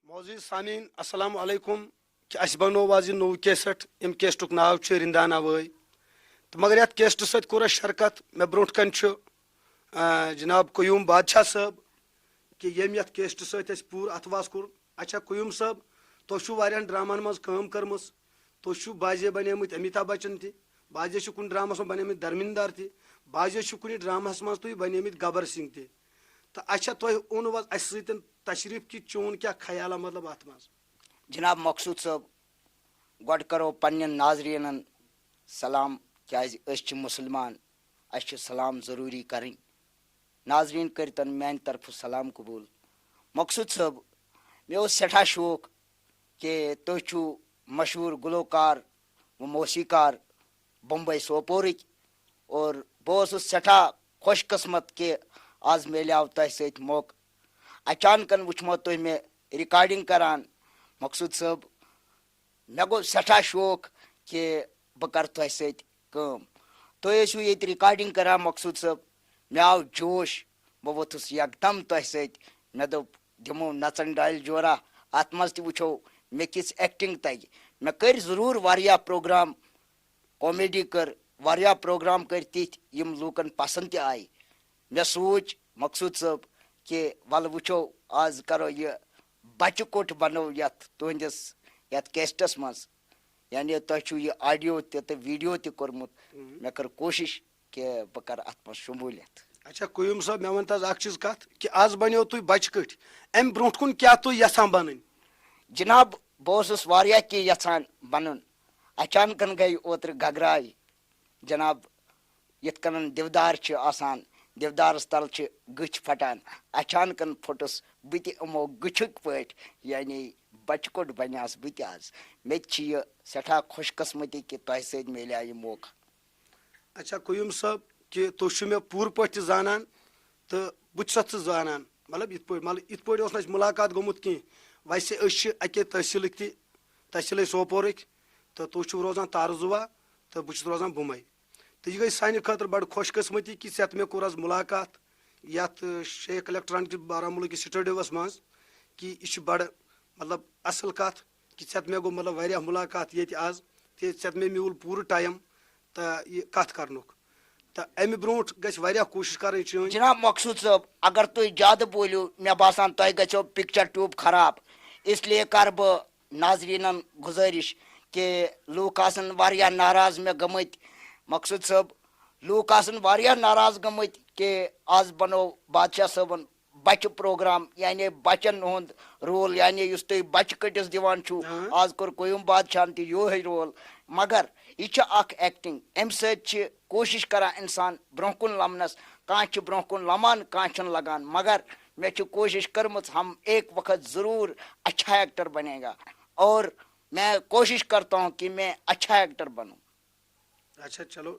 معزز سامعین السلام علیکم کہ اس بنو آز نو کیسٹ ام کیسٹک ناو رندان اوے تو مگر یت کیسٹ ست کور اس شرکت مے برونٹ کن جناب قیوم بادشاہ صاحب کہ یم یت کیسٹ ست پور اتواس کور اچھا قیوم صاحب تہ واریاہن ڈرامن مز کٲم کٔرمٕژ تُہۍ بازے بنیمٕتۍ امیتابھ بچن تہِ بازے چھِ کُنہِ ڈرامس منٛز بنیمٕتۍ دھرمندر تہِ بازے چھِ کُنہِ ڈراماہس منٛز تُہۍ بنیمٕتۍ گبر سنگھ تہِ تو اچھا تُہۍ اوٚنوٕ حظ اسہِ سۭتۍ تشریف کہ چون کیا خیال مطلب ات منٛز جناب مقصود صٲب گۄڈٕ کرو پننٮ۪ن ناظریٖنن سلام کیازِ أسۍ چھِ مُسلمان اَسہِ چھِ سلام ضروٗری کرٕنۍ ناظریٖن کٔرتن میانہِ طرفہٕ سلام قبوٗل مقصود صٲب مےٚ اوس سٮ۪ٹھاہ شوق کہ تُہۍ چھِو مشہوٗر گلوکار و موسیٖقار بمبے سوپورٕکۍ اور بہٕ اوسُس سٮ۪ٹھاہ خۄش قٕسمت کہ آز میلیو تۄہہِ سۭتۍ موقعہٕ اچانکن وٕچھمو تُہۍ مےٚ رِکاڈِنٛگ کران مقصود صٲب مےٚ گوٚو سٮ۪ٹھاہ شوق کہ بہٕ کرٕ تۄہہِ سۭتۍ کٲم تُہۍ ٲسِو ییٚتہِ رِکاڈِنٛگ کران مقصود صٲب مےٚ آو جوش بہٕ ووٚتھُس یکدم تۄہہِ سۭتۍ مےٚ دوٚپ دِمو نژن ڈالہِ جورا اتھ منٛز تہِ وٕچھو مےٚ کِژھ ایکٹنگ تگہِ مےٚ کٔرۍ ضروٗر واریاہ پروگرام کامیڈی کٔر واریاہ پروگرام کٔرۍ تِتھۍ یِم لوٗکن پسنٛد تہِ آیہِ مےٚ سوٗنٛچ مقصود صٲب کہ ولہٕ وٕچھو آز کرو یہِ بچہِ کوٚٹ بنو یتھ تُہنٛدِس یتھ کیسٹس منٛز یعنی تۄہہِ چھُو یہِ آڈیو تہِ تہٕ ویٖڈیو تہِ کوٚرمُت مےٚ کٔر کوٗشش کہ بہٕ کرٕ اتھ منٛز شموٗلیت اچھا قیوم صٲب مےٚ ؤنۍ تہٕ حظ اکھ چیٖز کتھ کہ آز بنیو تُہۍ بچہِ کٔٹھۍ امہِ برونٛٹھ کُن کیاہ تُہۍ یژھان بنٕنۍ جناب بہٕ اوسُس واریاہ کینٛہہ یژھان بنُن اچانکن گٔے اوترٕ گگراے جناب یِتھ کٔنن دِودار چھِ آسان دِودارس تل چھِ گٔچھۍ پھٹان اچانکن پھُٹُس بہٕ تہِ یِمو گٔچھُک پٲٹھۍ یعنی بچہِ کوٚٹ بنیاس بہٕ تہِ آز مےٚ تہِ چھِ یہِ سٮ۪ٹھاہ خۄش قٕسمتی کہ تۄہہِ سۭتۍ میلیو یہِ موقعہٕ اچھا قیوم صٲب کہ تُہۍ چھِو مےٚ پوٗرٕ پٲٹھۍ تہِ زانان تہٕ بہٕ چھُسَتھ ژٕ زانان مطلب یِتھ پٲٹھۍ اوس نہٕ اَسہِ مُلاقات گوٚمُت کینٛہہ ویسے أسۍ چھِ اَکے تحصیٖلٕکۍ تہِ تحصیٖلے سوپورٕکۍ تہٕ تُہۍ چھِو روزان تارزُوا تہٕ بہٕ چھُس روزان بُمے تہٕ یہِ گٔے سانہِ خٲطرٕ بڑٕ خۄش قٕسمتی کہ ژےٚ تہٕ مےٚ کوٚر آز مُلاقات یتھ شیخ الیکٹرانک بارہمولہ کِس سٹوڈیوس منٛز کہ یہِ چھُ بڑٕ مطلب اصل کتھ کہ ژےٚ تہٕ مےٚ گوٚو مطلب واریاہ مُلاقات ییٚتہِ آز تہِ ژےٚ تہٕ مےٚ میوٗل پوٗرٕ ٹایم تہٕ یہِ کتھ کرنُک تہٕ امہِ برونٛٹھ گژھِ واریاہ کوٗشش کرٕنۍ چٲنۍ جناب مقصود صٲب اگر تُہۍ زیادٕ بوٗلِو مےٚ باسان تۄہہِ گژھیو پکچر ٹیوٗب خراب اس لیے کرٕ بہٕ ناظریٖنن گُزٲرِش کہ لوٗکھ آسن واریاہ ناراض مےٚ گٔمٕتۍ مقصود صٲب لوٗکھ آسن واریاہ ناراض گٔمٕتۍ کہ آز بنوو بادشاہ صٲبن بچہِ پروگرام یعنی بچن ہُنٛد رول یعنی یُس تُہۍ بچہِ کٔٹِس دِوان چھُو آز کوٚر قیوم بادشاہن تہِ یِہوے رول مگر یہِ چھِ اکھ ایکٹنگ امہِ سۭتۍ چھِ کوٗشش کران انسان برونٛہہ کُن لمنس کانٛہہ چھُ برونٛہہ کُن لمان کانٛہہ چھُنہٕ لگان مگر مےٚ چھِ کوٗشش کٔرمٕژ ہم ایک وقت ضروٗر اچھا ایکٹر بنے گا اور میں کوشش کرتا ہوں کہ میں اچھا ایکٹر بنوں اچھا چلو